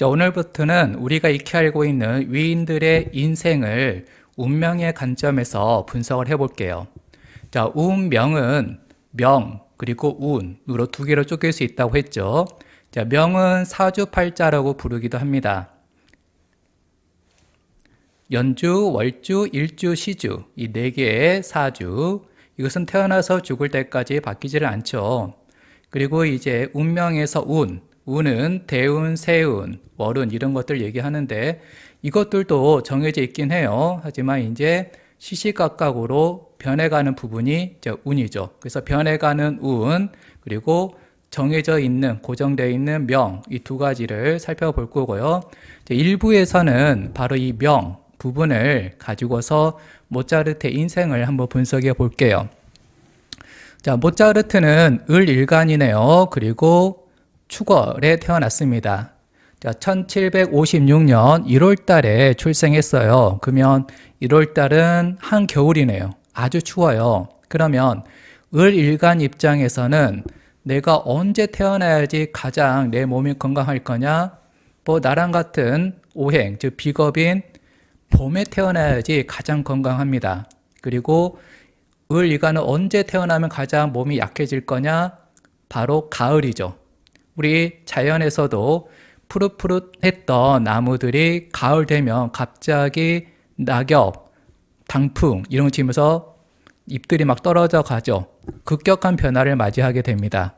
자, 오늘부터는 우리가 익히 알고 있는 위인들의 인생을 운명의 관점에서 분석을 해볼게요. 자, 운명은 명 그리고 운으로 두 개로 쪼갤 수 있다고 했죠. 자, 명은 사주팔자라고 부르기도 합니다. 연주, 월주, 일주, 시주 이 네 개의 사주, 이것은 태어나서 죽을 때까지 바뀌지를 않죠. 그리고 이제 운명에서 운은 대운, 세운, 월운 이런 것들 얘기하는데 이것들도 정해져 있긴 해요. 하지만 이제 시시각각으로 변해가는 부분이 이제 운이죠. 그래서 변해가는 운 그리고 정해져 있는 고정되어 있는 명 이 두 가지를 살펴볼 거고요. 일부에서는 바로 이 명 부분을 가지고서 모차르트의 인생을 한번 분석해 볼게요. 자, 모차르트는 을일간이네요. 그리고 축월에 태어났습니다. 자, 1756년 1월 달에 출생했어요. 그러면 1월 달은 한겨울이네요. 아주 추워요. 그러면 을일간 입장에서는 내가 언제 태어나야지 가장 내 몸이 건강할 거냐? 뭐 나랑 같은 오행, 즉 비겁인 봄에 태어나야지 가장 건강합니다. 그리고 을일간은 언제 태어나면 가장 몸이 약해질 거냐? 바로 가을이죠. 우리 자연에서도 푸릇푸릇했던 나무들이 가을 되면 갑자기 낙엽, 당풍 이런 거 치면서 잎들이 막 떨어져 가죠. 급격한 변화를 맞이하게 됩니다.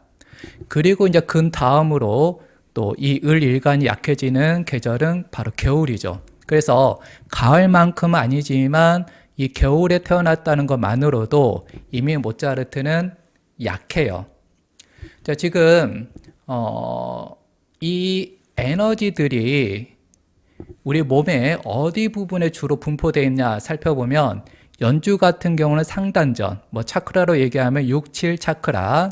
그리고 이제 그 다음으로 또 이 을일간이 약해지는 계절은 바로 겨울이죠. 그래서 가을만큼은 아니지만 이 겨울에 태어났다는 것만으로도 이미 모차르트는 약해요. 자, 지금 이 에너지들이 우리 몸의 어디 부분에 주로 분포되어 있냐 살펴보면 연주 같은 경우는 상단전, 뭐 차크라로 얘기하면 6, 7 차크라,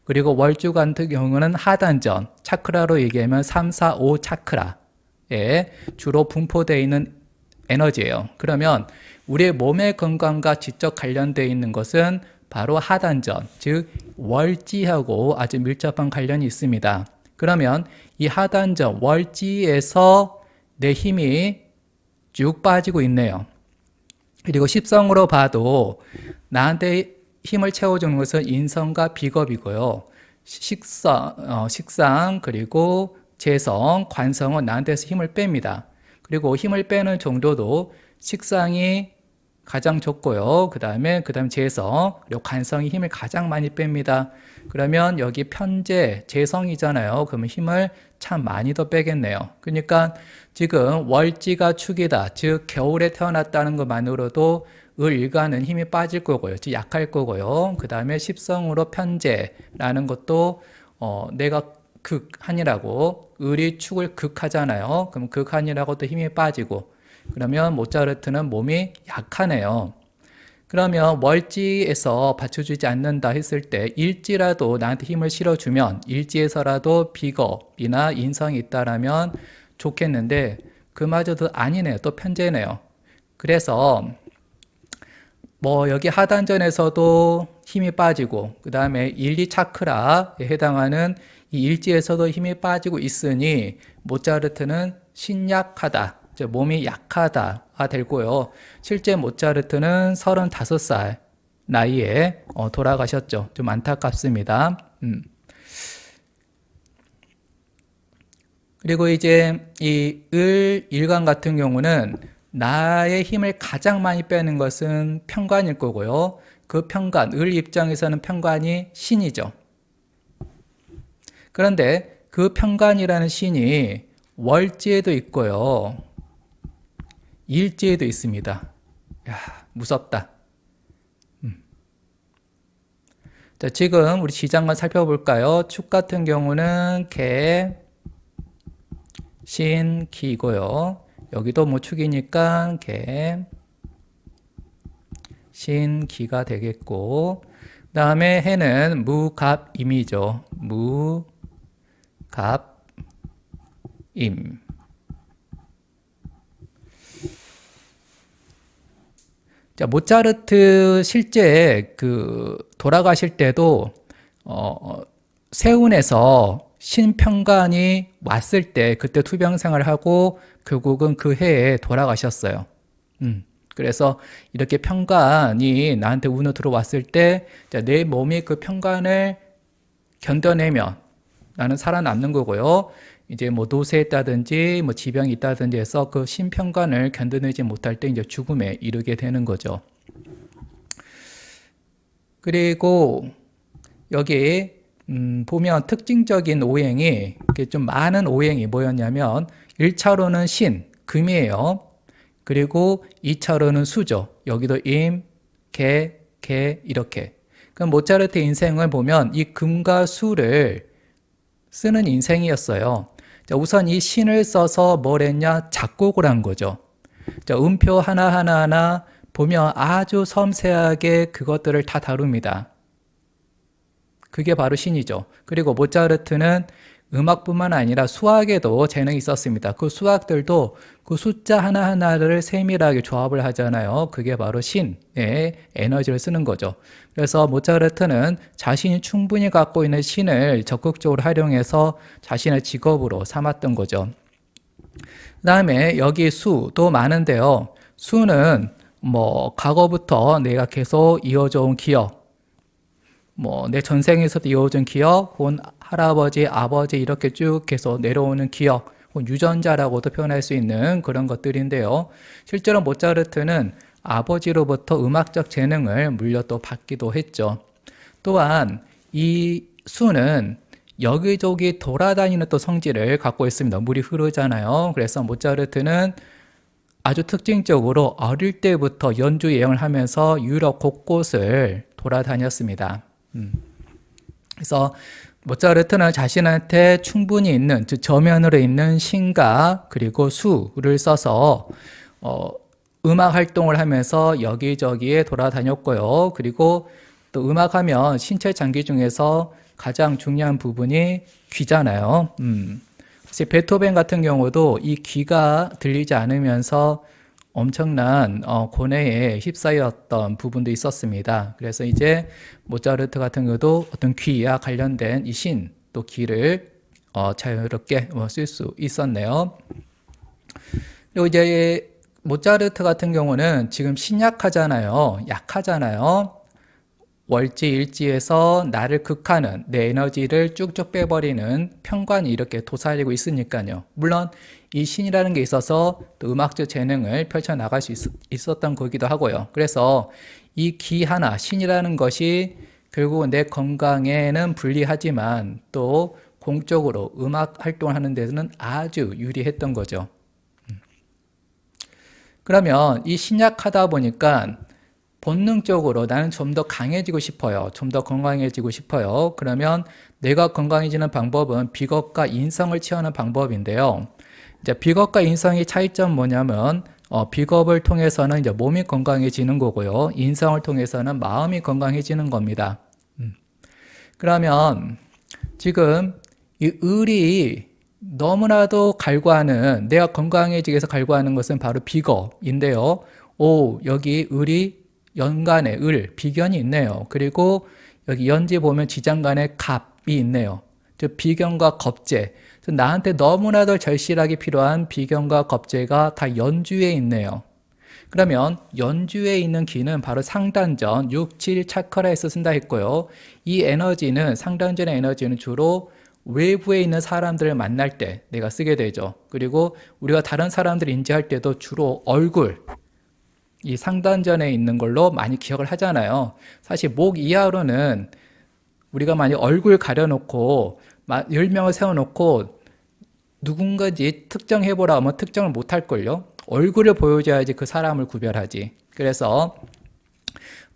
그리고 월주 같은 경우는 하단전, 차크라로 얘기하면 3, 4, 5 차크라에 주로 분포되어 있는 에너지예요. 그러면 우리의 몸의 건강과 직접 관련되어 있는 것은 바로 하단전, 즉 월지하고 아주 밀접한 관련이 있습니다. 그러면 이 하단전, 월지에서 내 힘이 쭉 빠지고 있네요. 그리고 십성으로 봐도 나한테 힘을 채워주는 것은 인성과 비겁이고요. 식상, 그리고 재성, 관성은 나한테서 힘을 뺍니다. 그리고 힘을 빼는 정도도 식상이 가장 적고요. 그 다음에 재성, 그리고 관성이 힘을 가장 많이 뺍니다. 그러면 여기 편재, 재성이잖아요. 그러면 힘을 참 많이 더 빼겠네요. 그러니까 지금 월지가 축이다. 즉 겨울에 태어났다는 것만으로도 을일간은 힘이 빠질 거고요. 즉 약할 거고요. 그 다음에 십성으로 편재라는 것도 내가 극한이라고, 을이 축을 극하잖아요. 그럼 극한이라고 또 힘이 빠지고, 그러면 모차르트는 몸이 약하네요. 그러면 월지에서 받쳐주지 않는다 했을 때 일지라도 나한테 힘을 실어주면, 일지에서라도 비겁이나 인성이 있다라면 좋겠는데 그마저도 아니네요. 또 편재네요. 그래서 뭐 여기 하단전에서도 힘이 빠지고, 그 다음에 1, 2 차크라에 해당하는 이 일지에서도 힘이 빠지고 있으니 모차르트는 신약하다, 몸이 약하다가 되고요. 실제 모차르트는 35살 나이에 돌아가셨죠. 좀 안타깝습니다. 그리고 이제 이 을일간 같은 경우는 나의 힘을 가장 많이 빼는 것은 편관일 거고요. 그 편관, 을 입장에서는 편관이 신이죠. 그런데 그 편관이라는 신이 월지에도 있고요. 일지에도 있습니다. 야, 무섭다. 자, 지금 우리 지장만 살펴볼까요? 축 같은 경우는 개, 신, 기고요. 여기도 뭐 축이니까 개, 신, 기가 되겠고, 그 다음에 해는 무갑임이죠. 무갑임. 자, 모차르트 실제 돌아가실 때도 세운에서 신평관이 왔을 때 그때 투병생활을 하고 결국은 그 해에 돌아가셨어요. 그래서 이렇게 평관이 나한테 운으로 들어왔을 때 내 몸이 그 평관을 견뎌내면 나는 살아남는 거고요. 이제 뭐 노쇠했다든지 뭐 지병이 있다든지 해서 그 신평관을 견뎌내지 못할 때 이제 죽음에 이르게 되는 거죠. 그리고 여기 보면 특징적인 오행이 이렇게 좀 많은 오행이 뭐였냐면 1차로는 신, 금이에요. 그리고 2차로는 수죠. 여기도 임, 개 이렇게. 그럼 모차르트 인생을 보면 이 금과 수를 쓰는 인생이었어요. 자, 우선 이 신을 써서 뭘 했냐? 작곡을 한 거죠. 자, 음표 하나하나 보면 아주 섬세하게 그것들을 다 다룹니다. 그게 바로 신이죠. 그리고 모차르트는 음악뿐만 아니라 수학에도 재능이 있었습니다. 그 수학들도 그 숫자 하나하나를 세밀하게 조합을 하잖아요. 그게 바로 신의 에너지를 쓰는 거죠. 그래서 모차르트는 자신이 충분히 갖고 있는 신을 적극적으로 활용해서 자신의 직업으로 삼았던 거죠. 그 다음에 여기 수도 많은데요. 수는 뭐 과거부터 내가 계속 이어져 온 기억, 뭐 내 전생에서도 이어진 기억, 혹은 할아버지, 아버지 이렇게 쭉 계속 내려오는 기억, 혹은 유전자라고도 표현할 수 있는 그런 것들인데요. 실제로 모차르트는 아버지로부터 음악적 재능을 물려 또 받기도 했죠. 또한 이 수는 여기저기 돌아다니는 또 성질을 갖고 있습니다. 물이 흐르잖아요. 그래서 모차르트는 아주 특징적으로 어릴 때부터 연주 여행을 하면서 유럽 곳곳을 돌아다녔습니다. 그래서 모차르트는 자신한테 충분히 있는, 즉 저면으로 있는 신과 그리고 수를 써서 음악 활동을 하면서 여기저기에 돌아다녔고요. 그리고 또 음악하면 신체 장기 중에서 가장 중요한 부분이 귀잖아요. 베토벤 같은 경우도 이 귀가 들리지 않으면서 엄청난 고뇌에 휩싸였던 부분도 있었습니다. 그래서 이제 모차르트 같은 경우도 어떤 귀와 관련된 이 신, 또 귀를 자유롭게 쓸 수 있었네요. 그리고 이제 모차르트 같은 경우는 지금 신약하잖아요. 약하잖아요. 월지 일지에서 나를 극하는 내 에너지를 쭉쭉 빼버리는 평관이 이렇게 도사리고 있으니까요. 물론 이 신이라는 게 있어서 또 음악적 재능을 펼쳐나갈 수 있었던 거기도 하고요. 그래서 이 기 하나, 신이라는 것이 결국은 내 건강에는 불리하지만 또 공적으로 음악 활동을 하는 데는 아주 유리했던 거죠. 그러면 이 신약하다 보니까 본능적으로 나는 좀 더 강해지고 싶어요. 좀 더 건강해지고 싶어요. 그러면 내가 건강해지는 방법은 비겁과 인성을 취하는 방법인데요. 이제 비겁과 인성의 차이점 뭐냐면 비겁을 통해서는 이제 몸이 건강해지는 거고요. 인성을 통해서는 마음이 건강해지는 겁니다. 그러면 지금 이 을이 너무나도 갈구하는, 내가 건강해지기 위해서 갈구하는 것은 바로 비겁인데요. 여기 을이 연간에 을, 비견이 있네요. 그리고 여기 연지 보면 지장간에 갑이 있네요. 즉 비견과 겁재, 나한테 너무나도 절실하게 필요한 비견과 겁재가 다 연주에 있네요. 그러면 연주에 있는 기는 바로 상단전 6, 7 차크라에서 쓴다 했고요. 이 에너지는, 상단전의 에너지는 주로 외부에 있는 사람들을 만날 때 내가 쓰게 되죠. 그리고 우리가 다른 사람들을 인지할 때도 주로 얼굴, 이 상단전에 있는 걸로 많이 기억을 하잖아요. 사실 목 이하로는 우리가 만약 얼굴 가려놓고 10명을 세워놓고 누군가인지 특정해보라 하면 특정을 못할걸요. 얼굴을 보여줘야지 그 사람을 구별하지. 그래서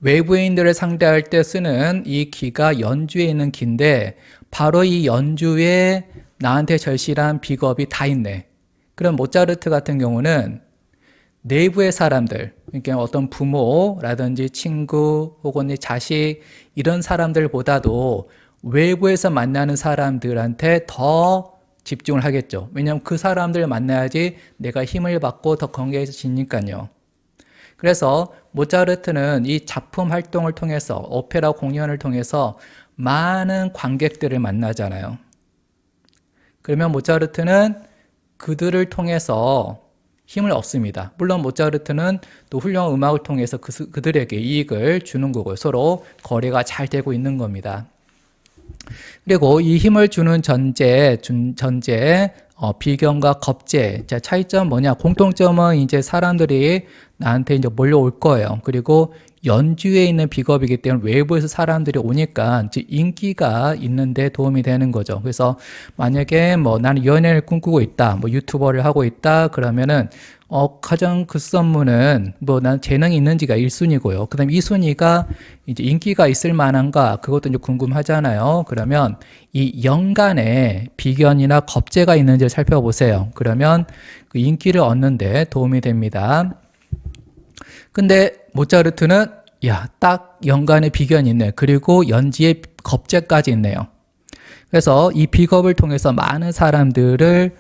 외부인들을 상대할 때 쓰는 이 기가 연주에 있는 기인데 바로 이 연주에 나한테 절실한 비겁이 다 있네. 그럼 모차르트 같은 경우는 내부의 사람들, 그러니까 어떤 부모라든지 친구 혹은 자식 이런 사람들보다도 외부에서 만나는 사람들한테 더 집중을 하겠죠. 왜냐하면 그 사람들을 만나야지 내가 힘을 받고 더 건강해지니까요. 그래서 모차르트는 이 작품 활동을 통해서, 오페라 공연을 통해서 많은 관객들을 만나잖아요. 그러면 모차르트는 그들을 통해서 힘을 얻습니다. 물론 모차르트는 또 훌륭한 음악을 통해서 그들에게 이익을 주는 거고요. 서로 거래가 잘 되고 있는 겁니다. 그리고 이 힘을 주는 전제, 비견과 겁제. 자, 차이점 뭐냐? 공통점은 이제 사람들이 나한테 이제 몰려올 거예요. 그리고 연주에 있는 비겁이기 때문에 외부에서 사람들이 오니까 이제 인기가 있는데 도움이 되는 거죠. 그래서 만약에 뭐 나는 연예를 꿈꾸고 있다, 뭐 유튜버를 하고 있다, 그러면은 가장 급선무는 뭐 난 재능이 있는지가 1순위고요. 그 다음에 2순위가 이제 인기가 있을 만한가, 그것도 이제 궁금하잖아요. 그러면 이 연간에 비견이나 겁제가 있는지를 살펴보세요. 그러면 그 인기를 얻는데 도움이 됩니다. 근데 모차르트는 딱 연간에 비견이 있네. 그리고 연지에 겁제까지 있네요. 그래서 이 비겁을 통해서 많은 사람들을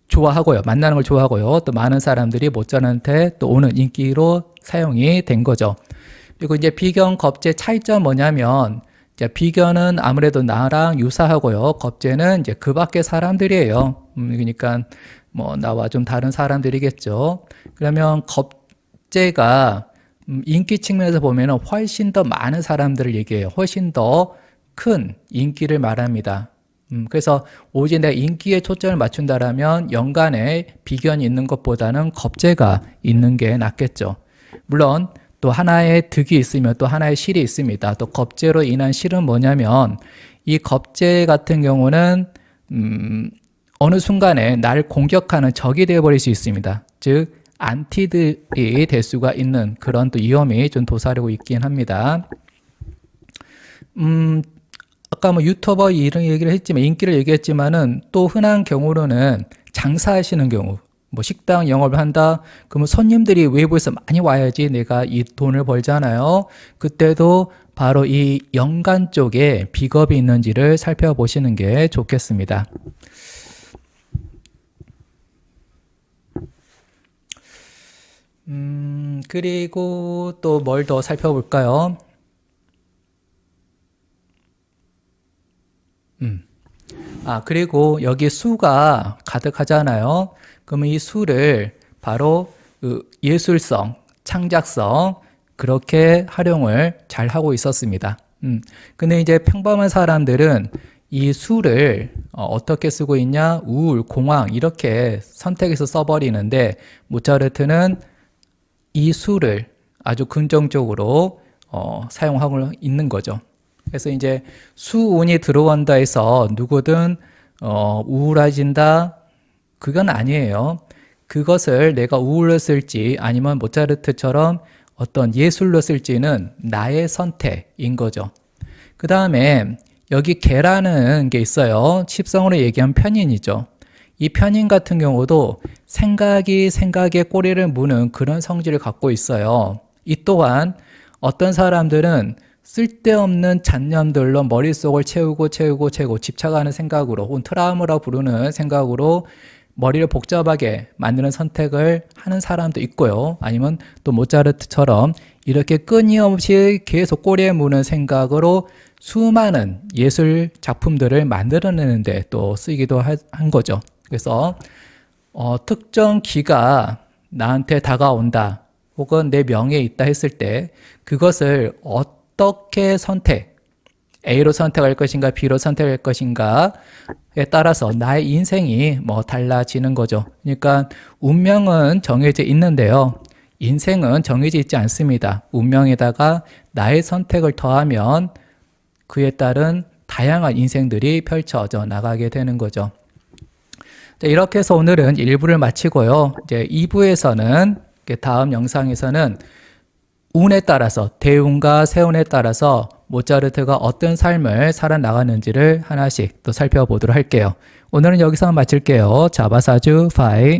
좋아하고요. 만나는 걸 좋아하고요. 또 많은 사람들이 모차르트한테 또 오는 인기로 사용이 된 거죠. 그리고 이제 비견, 겁제 차이점 뭐냐면, 이제 비견은 아무래도 나랑 유사하고요. 겁제는 이제 그 밖의 사람들이에요. 그러니까 뭐 나와 좀 다른 사람들이겠죠. 그러면 겁제가 인기 측면에서 보면 훨씬 더 많은 사람들을 얘기해요. 훨씬 더 큰 인기를 말합니다. 그래서 오직 내가 인기에 초점을 맞춘다라면 연간에 비견이 있는 것보다는 겁제가 있는 게 낫겠죠. 물론 또 하나의 득이 있으면 또 하나의 실이 있습니다. 또 겁제로 인한 실은 뭐냐면 이 겁제 같은 경우는 어느 순간에 나를 공격하는 적이 되어버릴 수 있습니다. 즉 안티들이 될 수가 있는 그런 또 위험이 좀 도사리고 있긴 합니다. 아까 뭐 유튜버 이런 얘기를 했지만 인기를 얘기했지만은 또 흔한 경우로는 장사하시는 경우, 뭐 식당 영업을 한다. 그러면 손님들이 외부에서 많이 와야지 내가 이 돈을 벌잖아요. 그때도 바로 이 연간 쪽에 비겁이 있는지를 살펴보시는 게 좋겠습니다. 그리고 또 뭘 더 살펴볼까요? 그리고 여기 수가 가득하잖아요. 그러면 이 수를 바로 그 예술성, 창작성, 그렇게 활용을 잘 하고 있었습니다. 근데 이제 평범한 사람들은 이 수를 어떻게 쓰고 있냐? 우울, 공황, 이렇게 선택해서 써버리는데, 모차르트는 이 수를 아주 긍정적으로 사용하고 있는 거죠. 그래서 이제 수운이 들어온다 해서 누구든 우울해진다, 그건 아니에요. 그것을 내가 우울로 쓸지 아니면 모차르트처럼 어떤 예술로 쓸지는 나의 선택인 거죠. 그 다음에 여기 개라는 게 있어요. 칩성으로 얘기하면 편인이죠. 이 편인 같은 경우도 생각이 생각에 꼬리를 무는 그런 성질을 갖고 있어요. 이 또한 어떤 사람들은 쓸데없는 잡념들로 머릿속을 채우고 집착하는 생각으로, 혹은 트라우마라고 부르는 생각으로 머리를 복잡하게 만드는 선택을 하는 사람도 있고요. 아니면 또 모차르트처럼 이렇게 끊임없이 계속 꼬리에 무는 생각으로 수많은 예술 작품들을 만들어내는데 또 쓰기도 한 거죠. 그래서 특정 기가 나한테 다가온다, 혹은 내 명예에 있다 했을 때 그것을 어떻게 A로 선택할 것인가 B로 선택할 것인가에 따라서 나의 인생이 뭐 달라지는 거죠. 그러니까 운명은 정해져 있는데요, 인생은 정해져 있지 않습니다. 운명에다가 나의 선택을 더하면 그에 따른 다양한 인생들이 펼쳐져 나가게 되는 거죠. 이렇게 해서 오늘은 1부를 마치고요. 이제 2부에서는, 다음 영상에서는 운에 따라서, 대운과 세운에 따라서 모차르트가 어떤 삶을 살아나가는지를 하나씩 또 살펴보도록 할게요. 오늘은 여기서 마칠게요. 자바사주 파이.